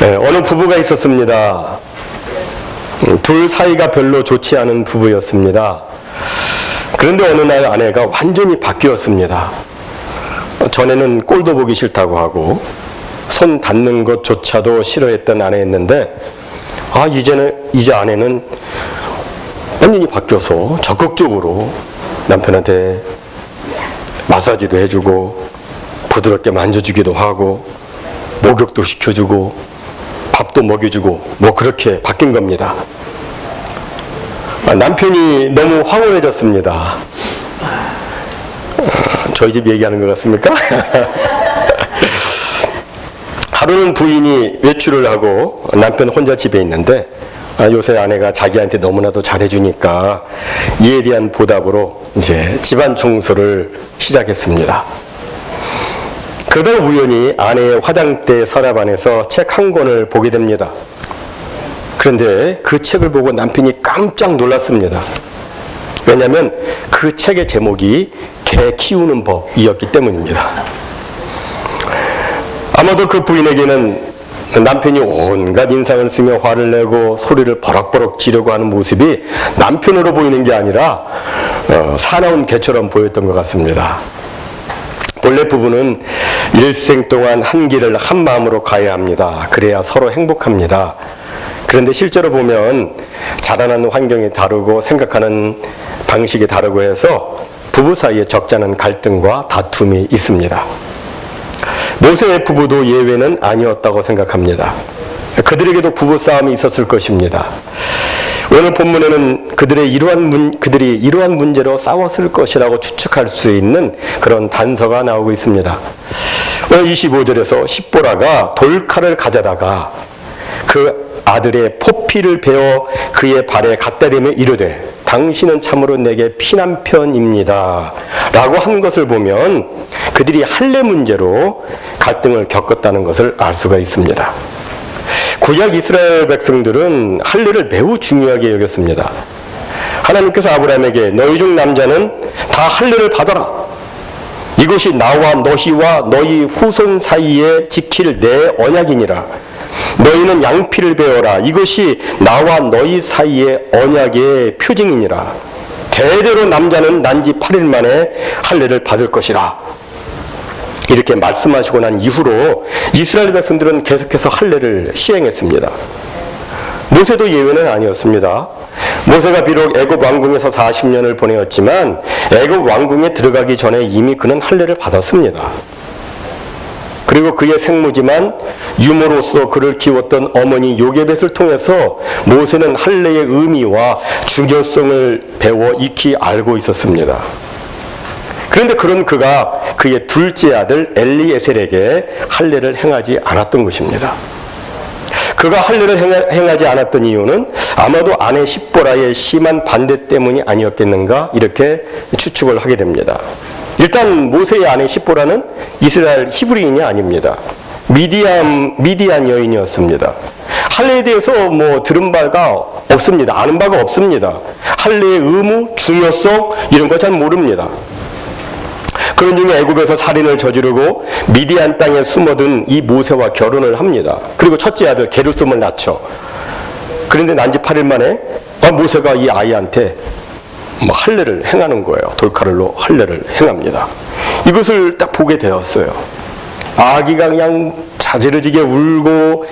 어느 부부가 있었습니다. 둘 사이가 별로 좋지 않은 부부였습니다. 그런데 어느 날 아내가 완전히 바뀌었습니다. 전에는 꼴도 보기 싫다고 하고 손 닿는 것조차도 싫어했던 아내였는데 이제 아내는 완전히 바뀌어서 적극적으로 남편한테 마사지도 해주고 부드럽게 만져주기도 하고 목욕도 시켜주고 밥도 먹여주고 그렇게 바뀐 겁니다. 남편이 너무 황홀해졌습니다. 저희 집 얘기하는 것 같습니까? 하루는 부인이 외출을 하고 남편 혼자 집에 있는데 요새 아내가 자기한테 너무나도 잘해주니까 이에 대한 보답으로 이제 집안 청소를 시작했습니다. 그러다 우연히 아내의 화장대 서랍 안에서 책 한 권을 보게 됩니다. 그런데 그 책을 보고 남편이 깜짝 놀랐습니다. 왜냐하면 그 책의 제목이 개 키우는 법이었기 때문입니다. 아마도 그 부인에게는 남편이 온갖 인상을 쓰며 화를 내고 소리를 버럭버럭 지르고 하는 모습이 남편으로 보이는 게 아니라 사나운 개처럼 보였던 것 같습니다. 본래 부부는 일생 동안 한 길을 한 마음으로 가야 합니다. 그래야 서로 행복합니다. 그런데 실제로 보면 자라는 환경이 다르고 생각하는 방식이 다르고 해서 부부 사이에 적잖은 갈등과 다툼이 있습니다. 모세의 부부도 예외는 아니었다고 생각합니다. 그들에게도 부부싸움이 있었을 것입니다. 오늘 본문에는 그들이 이러한 문제로 싸웠을 것이라고 추측할 수 있는 그런 단서가 나오고 있습니다. 오늘 25절에서 십보라가 돌칼을 가져다가 그 아들의 포피를 베어 그의 발에 갖다 대며 이르되 당신은 참으로 내게 피난편입니다 라고 한 것을 보면 그들이 할례 문제로 갈등을 겪었다는 것을 알 수가 있습니다. 구약 이스라엘 백성들은 할례를 매우 중요하게 여겼습니다. 하나님께서 아브라함에게 너희 중 남자는 다 할례를 받아라. 이것이 나와 너희와 너희 후손 사이에 지킬 내 언약이니라. 너희는 양피를 베어라. 이것이 나와 너희 사이의 언약의 표징이니라. 대대로 남자는 난지 8일 만에 할례를 받을 것이라. 이렇게 말씀하시고 난 이후로 이스라엘 백성들은 계속해서 할례를 시행했습니다. 모세도 예외는 아니었습니다. 모세가 비록 애굽 왕궁에서 40년을 보내었지만 애굽 왕궁에 들어가기 전에 이미 그는 할례를 받았습니다. 그리고 그의 생모지만 유모로서 그를 키웠던 어머니 요게벳을 통해서 모세는 할례의 의미와 중요성을 배워 익히 알고 있었습니다. 그런데 그런 그가 그의 둘째 아들 엘리에셀에게 할례를 행하지 않았던 것입니다. 그가 할례를 행하지 않았던 이유는 아마도 아내 십보라의 심한 반대 때문이 아니었겠는가 이렇게 추측을 하게 됩니다. 일단 모세의 아내 십보라는 이스라엘 히브리인이 아닙니다. 미디안 여인이었습니다. 할례에 대해서 들은 바가 없습니다. 아는 바가 없습니다. 할례의 의무, 중요성 이런 거 잘 모릅니다. 그런 중에 애굽에서 살인을 저지르고 미디안 땅에 숨어든 이 모세와 결혼을 합니다. 그리고 첫째 아들 게르솜을 낳죠. 그런데 난지 8일 만에 모세가 이 아이한테 할례를 행하는 거예요. 돌칼로 할례를 행합니다. 이것을 딱 보게 되었어요. 아기가 그냥 자지러지게 울고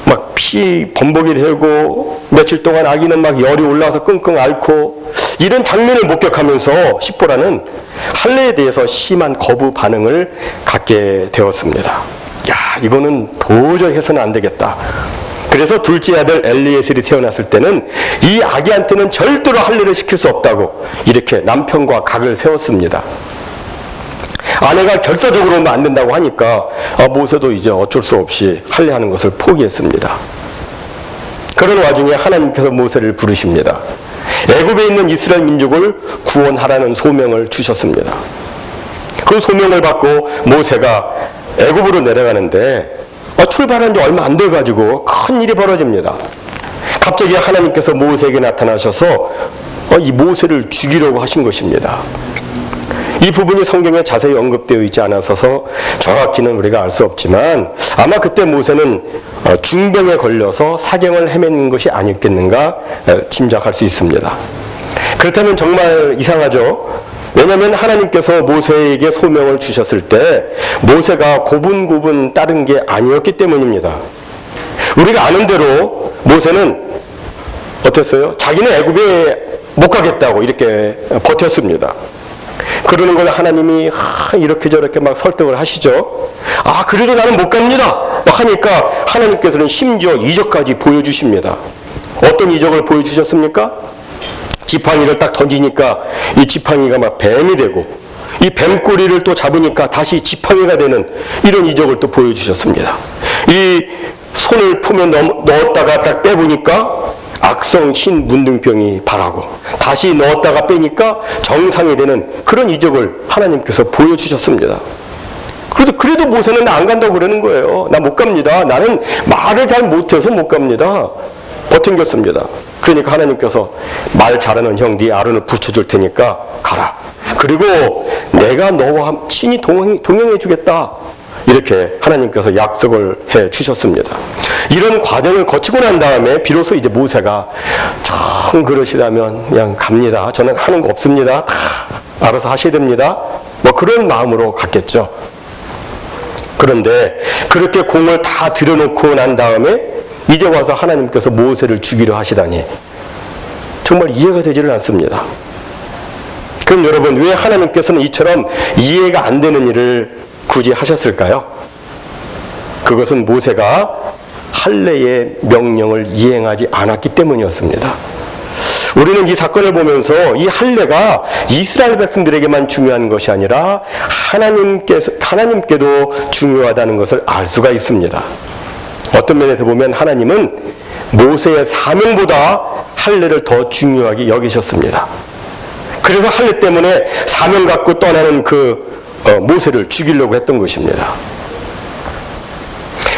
막 피 범벅이 되고 며칠 동안 아기는 막 열이 올라와서 끙끙 앓고 이런 장면을 목격하면서 십보라는 할례에 대해서 심한 거부 반응을 갖게 되었습니다. 이거는 도저히 해서는 안 되겠다. 그래서 둘째 아들 엘리에셀이 태어났을 때는 이 아기한테는 절대로 할례를 시킬 수 없다고 이렇게 남편과 각을 세웠습니다. 아내가 결사적으로는 안 된다고 하니까 모세도 이제 어쩔 수 없이 할례하는 것을 포기했습니다. 그런 와중에 하나님께서 모세를 부르십니다. 애굽에 있는 이스라엘 민족을 구원하라는 소명을 주셨습니다. 그 소명을 받고 모세가 애굽으로 내려가는데 출발한 지 얼마 안 돼가지고 큰 일이 벌어집니다. 갑자기 하나님께서 모세에게 나타나셔서 이 모세를 죽이려고 하신 것입니다. 이 부분이 성경에 자세히 언급되어 있지 않아서 정확히는 우리가 알 수 없지만 아마 그때 모세는 중병에 걸려서 사경을 헤맨 것이 아니겠는가 짐작할 수 있습니다. 그렇다면 정말 이상하죠. 왜냐하면 하나님께서 모세에게 소명을 주셨을 때 모세가 고분고분 따른 게 아니었기 때문입니다. 우리가 아는 대로 모세는 어땠어요? 자기는 애굽에 못 가겠다고 이렇게 버텼습니다. 그러는 걸 하나님이 이렇게 저렇게 막 설득을 하시죠. 그래도 나는 못 갑니다 막 하니까 하나님께서는 심지어 이적까지 보여주십니다. 어떤 이적을 보여주셨습니까? 지팡이를 딱 던지니까 이 지팡이가 막 뱀이 되고 이 뱀꼬리를 또 잡으니까 다시 지팡이가 되는 이런 이적을 또 보여주셨습니다. 이 손을 품에 넣었다가 딱 빼보니까 악성 흰 문둥병이 발하고 다시 넣었다가 빼니까 정상이 되는 그런 이적을 하나님께서 보여주셨습니다. 그래도 모세는 나 안 간다고 그러는 거예요. 나 못 갑니다. 나는 말을 잘 못해서 못 갑니다. 버팅겼습니다. 그러니까 하나님께서 말 잘하는 형 네 아론을 붙여줄 테니까 가라. 그리고 내가 너와 친히 동행해 주겠다. 이렇게 하나님께서 약속을 해 주셨습니다. 이런 과정을 거치고 난 다음에 비로소 이제 모세가 정 그러시다면 그냥 갑니다. 저는 하는 거 없습니다. 다 알아서 하셔야 됩니다. 뭐 그런 마음으로 갔겠죠. 그런데 그렇게 공을 다 들여놓고 난 다음에 이제 와서 하나님께서 모세를 죽이려 하시다니 정말 이해가 되지를 않습니다. 그럼 여러분 왜 하나님께서는 이처럼 이해가 안 되는 일을 굳이 하셨을까요? 그것은 모세가 할례의 명령을 이행하지 않았기 때문이었습니다. 우리는 이 사건을 보면서 이 할례가 이스라엘 백성들에게만 중요한 것이 아니라 하나님께도 중요하다는 것을 알 수가 있습니다. 어떤 면에서 보면 하나님은 모세의 사명보다 할례를 더 중요하게 여기셨습니다. 그래서 할례 때문에 사명 갖고 떠나는 모세를 죽이려고 했던 것입니다.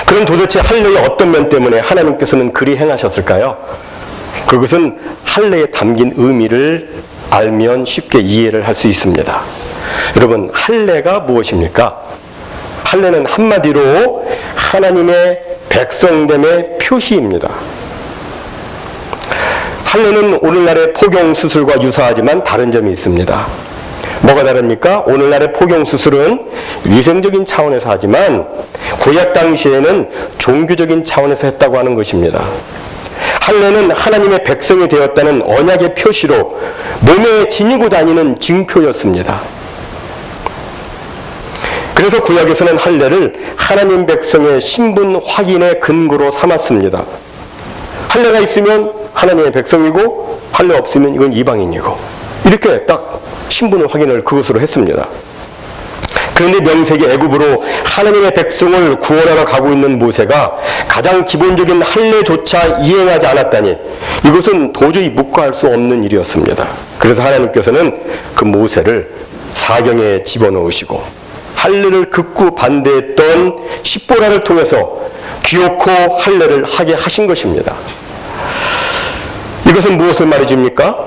그럼 도대체 할례의 어떤 면 때문에 하나님께서는 그리 행하셨을까요? 그것은 할례에 담긴 의미를 알면 쉽게 이해를 할 수 있습니다. 여러분, 할례가 무엇입니까? 할례는 한마디로 하나님의 백성됨의 표시입니다. 할례는 오늘날의 포경수술과 유사하지만 다른 점이 있습니다. 뭐가 다릅니까? 오늘날의 포경수술은 위생적인 차원에서 하지만 구약 당시에는 종교적인 차원에서 했다고 하는 것입니다. 할례는 하나님의 백성이 되었다는 언약의 표시로 몸에 지니고 다니는 징표였습니다. 그래서 구약에서는 할례를 하나님 백성의 신분 확인의 근거로 삼았습니다. 할례가 있으면 하나님의 백성이고 할례 없으면 이건 이방인이고 이렇게 딱 신분의 확인을 그것으로 했습니다. 그런데 명세기 애굽으로 하나님의 백성을 구원하러 가고 있는 모세가 가장 기본적인 할례조차 이행하지 않았다니 이것은 도저히 묵과할 수 없는 일이었습니다. 그래서 하나님께서는 그 모세를 사경에 집어넣으시고 할례를 극구 반대했던 십보라를 통해서 기어코 할례를 하게 하신 것입니다. 이것은 무엇을 말해줍니까?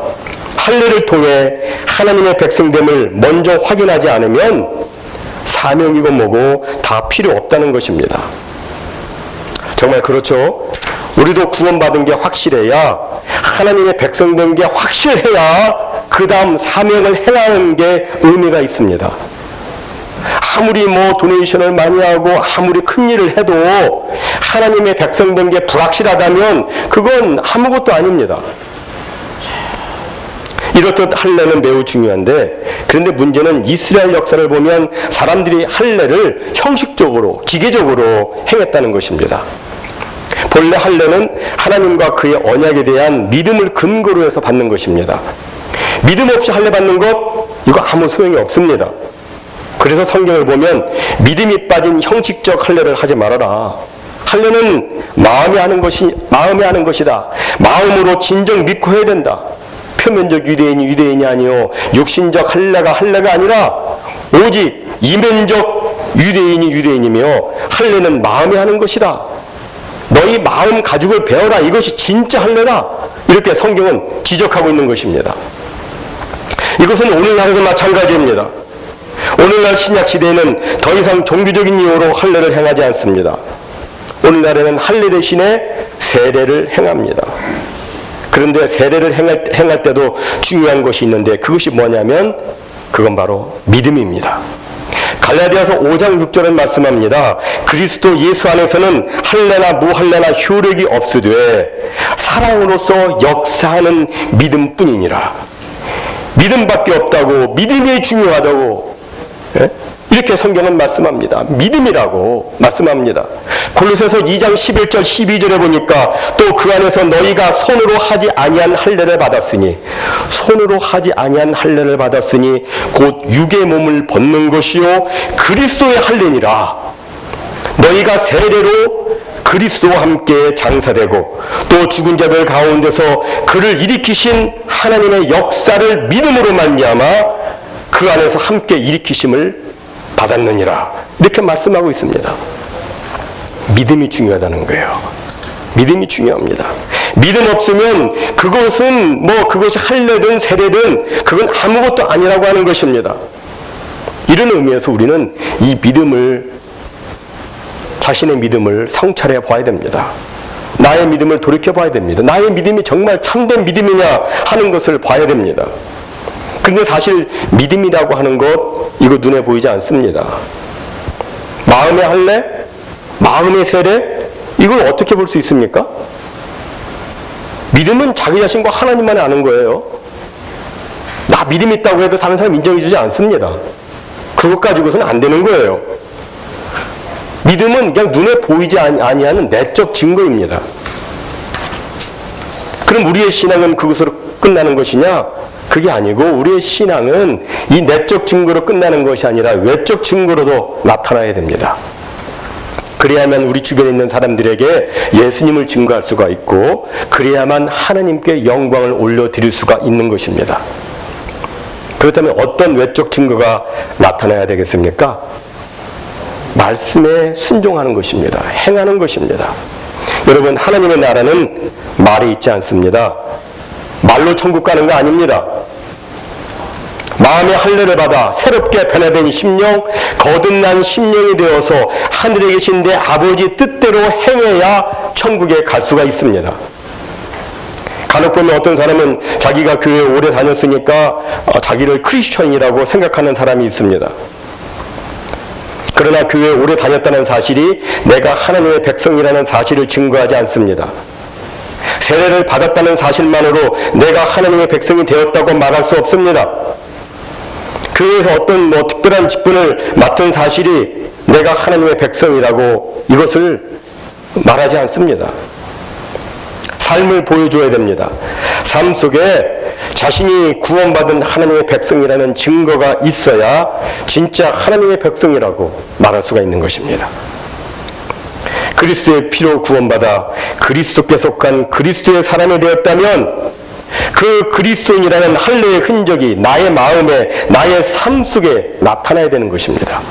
할례를 통해 하나님의 백성됨을 먼저 확인하지 않으면 사명이고 뭐고 다 필요 없다는 것입니다. 정말 그렇죠. 우리도 구원받은 게 확실해야 하나님의 백성된 게 확실해야 그 다음 사명을 행하는 게 의미가 있습니다. 아무리 도네이션을 많이 하고 아무리 큰 일을 해도 하나님의 백성된 게 불확실하다면 그건 아무것도 아닙니다. 이렇듯 할례는 매우 중요한데 그런데 문제는 이스라엘 역사를 보면 사람들이 할례를 형식적으로 기계적으로 행했다는 것입니다. 본래 할례는 하나님과 그의 언약에 대한 믿음을 근거로 해서 받는 것입니다. 믿음 없이 할례 받는 것 이거 아무 소용이 없습니다. 그래서 성경을 보면 믿음이 빠진 형식적 할례를 하지 말아라. 할례는 마음에 하는 것이다. 마음으로 진정 믿고 해야 된다. 표면적 유대인이 아니요 육신적 할례가 아니라 오직 이면적 유대인이며 할례는 마음에 하는 것이다. 너희 마음 가죽을 베어라. 이것이 진짜 할례다. 이렇게 성경은 지적하고 있는 것입니다. 이것은 오늘날에도 마찬가지입니다. 오늘날 신약시대에는 더 이상 종교적인 이유로 할례를 행하지 않습니다. 오늘날에는 할례 대신에 세례를 행합니다. 그런데 세례를 행할 때도 중요한 것이 있는데 그것이 뭐냐면 그건 바로 믿음입니다. 갈라디아서 5장 6절은 말씀합니다. 그리스도 예수 안에서는 할례나 무할례나 효력이 없으되 사랑으로서 역사하는 믿음뿐이니라. 믿음밖에 없다고, 믿음이 중요하다고, 예? 이렇게 성경은 말씀합니다. 믿음이라고 말씀합니다. 골로새서 2장 11절 12절에 보니까 또 그 안에서 너희가 손으로 하지 아니한 할례를 받았으니 곧 육의 몸을 벗는 것이요 그리스도의 할례니라. 너희가 세례로 그리스도와 함께 장사되고 또 죽은 자들 가운데서 그를 일으키신 하나님의 역사를 믿음으로 말미암아 그 안에서 함께 일으키심을 받았느니라. 이렇게 말씀하고 있습니다. 믿음이 중요하다는 거예요. 믿음이 중요합니다. 믿음 없으면 그것이 할례든 세례든 그건 아무것도 아니라고 하는 것입니다. 이런 의미에서 우리는 자신의 믿음을 성찰해 봐야 됩니다. 나의 믿음을 돌이켜 봐야 됩니다. 나의 믿음이 정말 참된 믿음이냐 하는 것을 봐야 됩니다. 그런데 사실 믿음이라고 하는 것 이거 눈에 보이지 않습니다. 마음의 할례, 마음의 세례 이걸 어떻게 볼 수 있습니까? 믿음은 자기 자신과 하나님만이 아는 거예요. 나 믿음 있다고 해도 다른 사람 인정해 주지 않습니다. 그것 가지고서는 안 되는 거예요. 믿음은 그냥 눈에 보이지 아니하는 내적 증거입니다. 그럼 우리의 신앙은 그것으로 끝나는 것이냐? 그게 아니고 우리의 신앙은 이 내적 증거로 끝나는 것이 아니라 외적 증거로도 나타나야 됩니다. 그래야만 우리 주변에 있는 사람들에게 예수님을 증거할 수가 있고 그래야만 하나님께 영광을 올려드릴 수가 있는 것입니다. 그렇다면 어떤 외적 증거가 나타나야 되겠습니까? 말씀에 순종하는 것입니다. 행하는 것입니다. 여러분, 하나님의 나라는 말이 있지 않습니다. 말로 천국 가는 거 아닙니다. 마음의 할례를 받아 새롭게 변화된 심령, 거듭난 심령이 되어서 하늘에 계신 내 아버지 뜻대로 행해야 천국에 갈 수가 있습니다. 간혹 보면 어떤 사람은 자기가 교회에 오래 다녔으니까 자기를 크리스천이라고 생각하는 사람이 있습니다. 그러나 교회에 오래 다녔다는 사실이 내가 하나님의 백성이라는 사실을 증거하지 않습니다. 세례를 받았다는 사실만으로 내가 하나님의 백성이 되었다고 말할 수 없습니다. 교회에서 어떤 특별한 직분을 맡은 사실이 내가 하나님의 백성이라고 이것을 말하지 않습니다. 삶을 보여줘야 됩니다. 삶 속에 자신이 구원받은 하나님의 백성이라는 증거가 있어야 진짜 하나님의 백성이라고 말할 수가 있는 것입니다. 그리스도의 피로 구원받아 그리스도께 속한 그리스도의 사람이 되었다면 그 그리스도인이라는 할례의 흔적이 나의 마음에, 나의 삶 속에 나타나야 되는 것입니다.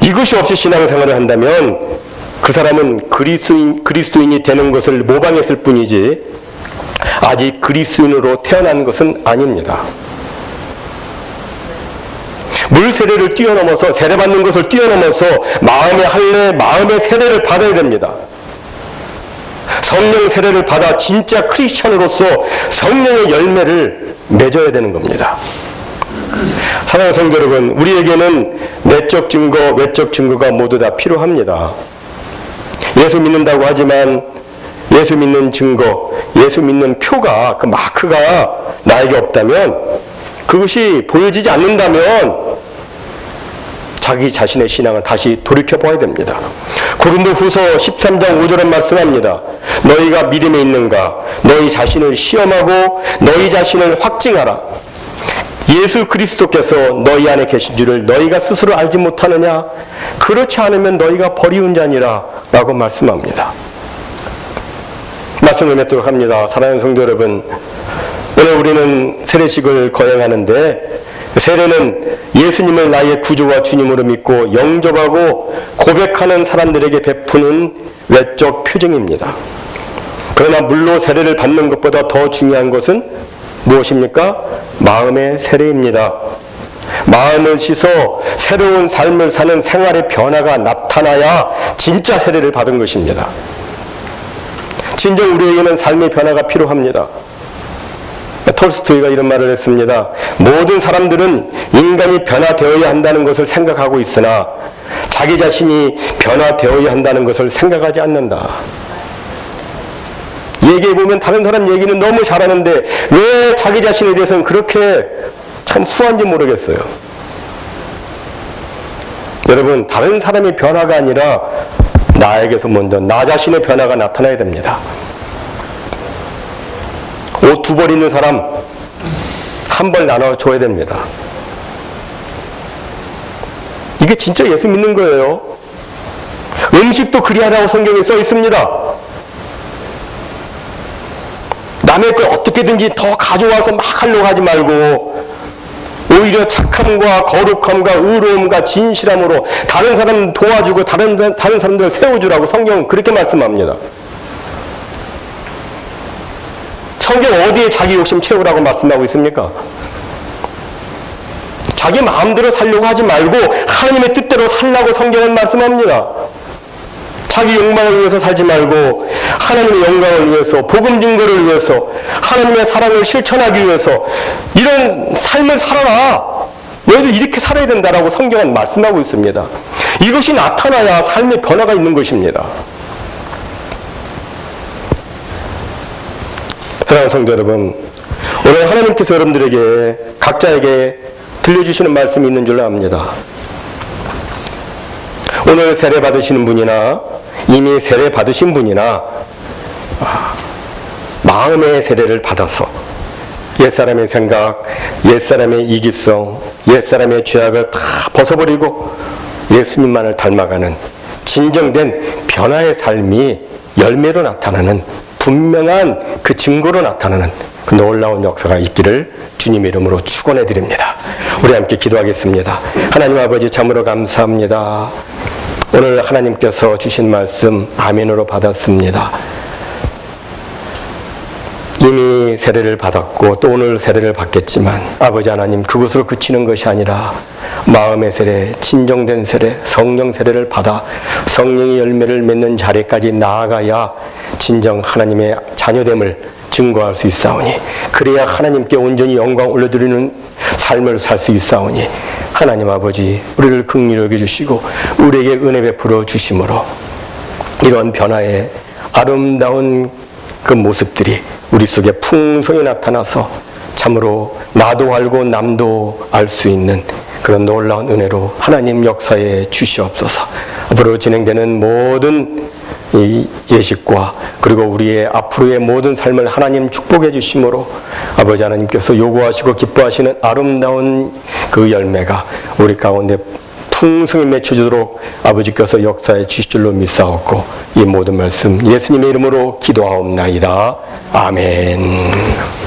이것이 없이 신앙생활을 한다면 그 사람은 그리스도인이 되는 것을 모방했을 뿐이지 아직 그리스도인으로 태어난 것은 아닙니다. 물 세례를 뛰어넘어서 세례받는 것을 뛰어넘어서 마음의 할례, 마음의 세례를 받아야 됩니다. 성령 세례를 받아 진짜 크리스천으로서 성령의 열매를 맺어야 되는 겁니다. 사랑하는 성도 여러분, 우리에게는 내적 증거, 외적 증거가 모두 다 필요합니다. 예수 믿는다고 하지만 예수 믿는 증거, 예수 믿는 표가, 그 마크가 나에게 없다면, 그것이 보여지지 않는다면 자기 자신의 신앙을 다시 돌이켜봐야 됩니다. 고린도후서 13장 5절은 말씀합니다. 너희가 믿음에 있는가? 너희 자신을 시험하고 너희 자신을 확증하라. 예수 그리스도께서 너희 안에 계신 줄을 너희가 스스로 알지 못하느냐? 그렇지 않으면 너희가 버리운 자니라 라고 말씀합니다. 말씀을 맺도록 합니다. 사랑하는 성도 여러분, 오늘 우리는 세례식을 거행하는데 세례는 예수님을 나의 구주와 주님으로 믿고 영접하고 고백하는 사람들에게 베푸는 외적 표징입니다. 그러나 물로 세례를 받는 것보다 더 중요한 것은 무엇입니까? 마음의 세례입니다. 마음을 씻어 새로운 삶을 사는 생활의 변화가 나타나야 진짜 세례를 받은 것입니다. 진정 우리에게는 삶의 변화가 필요합니다. 톨스토이가 이런 말을 했습니다. 모든 사람들은 인간이 변화되어야 한다는 것을 생각하고 있으나 자기 자신이 변화되어야 한다는 것을 생각하지 않는다. 얘기해보면 다른 사람 얘기는 너무 잘하는데 왜 자기 자신에 대해서는 그렇게 참 후한지 모르겠어요. 여러분, 다른 사람의 변화가 아니라 나에게서 먼저 나 자신의 변화가 나타나야 됩니다. 옷 2벌 있는 사람 한 벌 나눠줘야 됩니다. 이게 진짜 예수 믿는 거예요. 음식도 그리하라고 성경에 써 있습니다. 남의 걸 어떻게든지 더 가져와서 막 하려고 하지 말고 오히려 착함과 거룩함과 의로움과 진실함으로 다른 사람 도와주고 다른 사람들을 세워주라고 성경은 그렇게 말씀합니다. 성경 어디에 자기 욕심 채우라고 말씀하고 있습니까? 자기 마음대로 살려고 하지 말고 하나님의 뜻대로 살라고 성경은 말씀합니다. 자기 욕망을 위해서 살지 말고 하나님의 영광을 위해서, 복음 증거를 위해서, 하나님의 사랑을 실천하기 위해서 이런 삶을 살아라. 너희들 이렇게 살아야 된다라고 성경은 말씀하고 있습니다. 이것이 나타나야 삶의 변화가 있는 것입니다. 사랑하는 성도 여러분, 오늘 하나님께서 여러분들에게 각자에게 들려주시는 말씀이 있는 줄 압니다. 오늘 세례 받으시는 분이나 이미 세례 받으신 분이나 마음의 세례를 받아서 옛사람의 생각, 옛사람의 이기성, 옛사람의 죄악을 다 벗어버리고 예수님만을 닮아가는 진정된 변화의 삶이 열매로 나타나는 분명한 그 증거로 나타나는 그 놀라운 역사가 있기를 주님의 이름으로 축원해 드립니다. 우리 함께 기도하겠습니다. 하나님 아버지, 참으로 감사합니다. 오늘 하나님께서 주신 말씀 아멘으로 받았습니다. 이미 세례를 받았고 또 오늘 세례를 받겠지만 아버지 하나님, 그것으로 그치는 것이 아니라 마음의 세례, 진정된 세례, 성령 세례를 받아 성령의 열매를 맺는 자리까지 나아가야 진정 하나님의 자녀됨을 증거할 수 있사오니, 그래야 하나님께 온전히 영광 올려드리는 삶을 살 수 있사오니 하나님 아버지, 우리를 긍휼히 여겨주시고 우리에게 은혜 베풀어 주심으로 이러한 변화의 아름다운 그 모습들이 우리 속에 풍성히 나타나서 참으로 나도 알고 남도 알 수 있는 그런 놀라운 은혜로 하나님 역사에 주시옵소서. 앞으로 진행되는 모든 이 예식과 그리고 우리의 앞으로의 모든 삶을 하나님 축복해 주심으로 아버지 하나님께서 요구하시고 기뻐하시는 아름다운 그 열매가 우리 가운데 풍성히 맺혀지도록 아버지께서 역사에 주실 줄로 믿사옵고 이 모든 말씀 예수님의 이름으로 기도하옵나이다. 아멘.